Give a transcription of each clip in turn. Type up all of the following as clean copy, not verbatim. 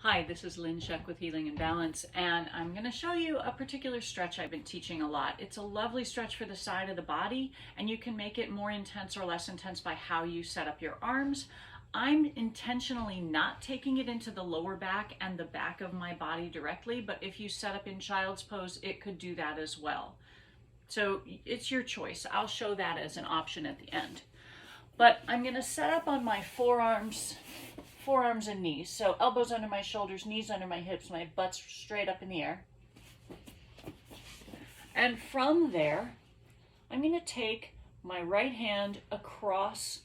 Hi, this is Lynn Shuck with Healing and Balance, and I'm going to show you a particular stretch I've been teaching a lot. It's a lovely stretch for the side of the body, and you can make it more intense or less intense by how you set up your arms. I'm intentionally not taking it into the lower back and the back of my body directly, but if you set up in child's pose, it could do that as well. So it's your choice. I'll show that as an option at the end. But I'm going to set up on my forearms and knees. So elbows under my shoulders, knees under my hips, my butt's straight up in the air. And from there, I'm going to take my right hand across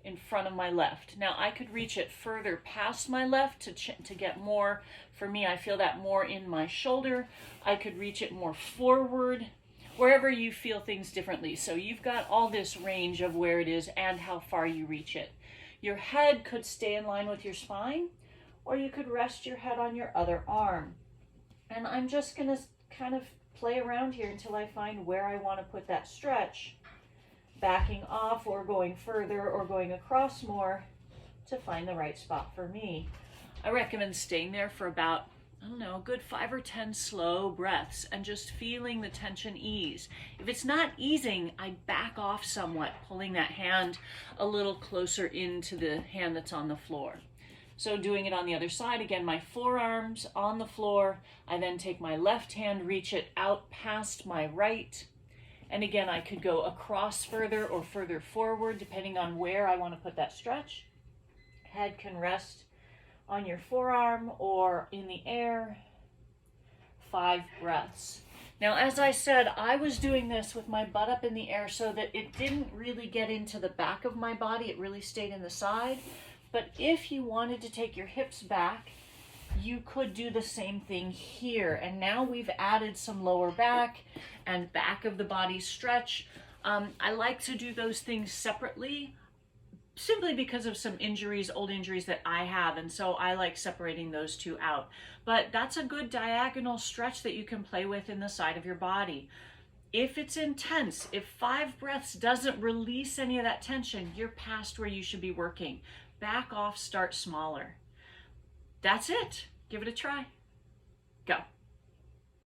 in front of my left. Now I could reach it further past my left to get more. For me, I feel that more in my shoulder. I could reach it more forward, wherever you feel things differently. So you've got all this range of where it is and how far you reach it. Your head could stay in line with your spine, or you could rest your head on your other arm. And I'm just going to kind of play around here until I find where I want to put that stretch, backing off or going further or going across more to find the right spot for me. I recommend staying there for about, I don't know, a good 5 or 10 slow breaths and just feeling the tension ease. If it's not easing, I back off somewhat, pulling that hand a little closer into the hand that's on the floor. So doing it on the other side, again, my forearms on the floor. I then take my left hand, reach it out past my right. And again, I could go across further or further forward, depending on where I want to put that stretch. Head can rest on your forearm or in the air. 5 breaths. Now, as I said, I was doing this with my butt up in the air so that it didn't really get into the back of my body. It really stayed in the side. But if you wanted to take your hips back, you could do the same thing here. And now we've added some lower back and back of the body stretch. I like to do those things separately, simply because of some injuries, old injuries that I have, and so I like separating those two out. But that's a good diagonal stretch that you can play with in the side of your body. If it's intense, if 5 breaths doesn't release any of that tension, you're past where you should be working. Back off, start smaller. That's it. Give it a try. Go.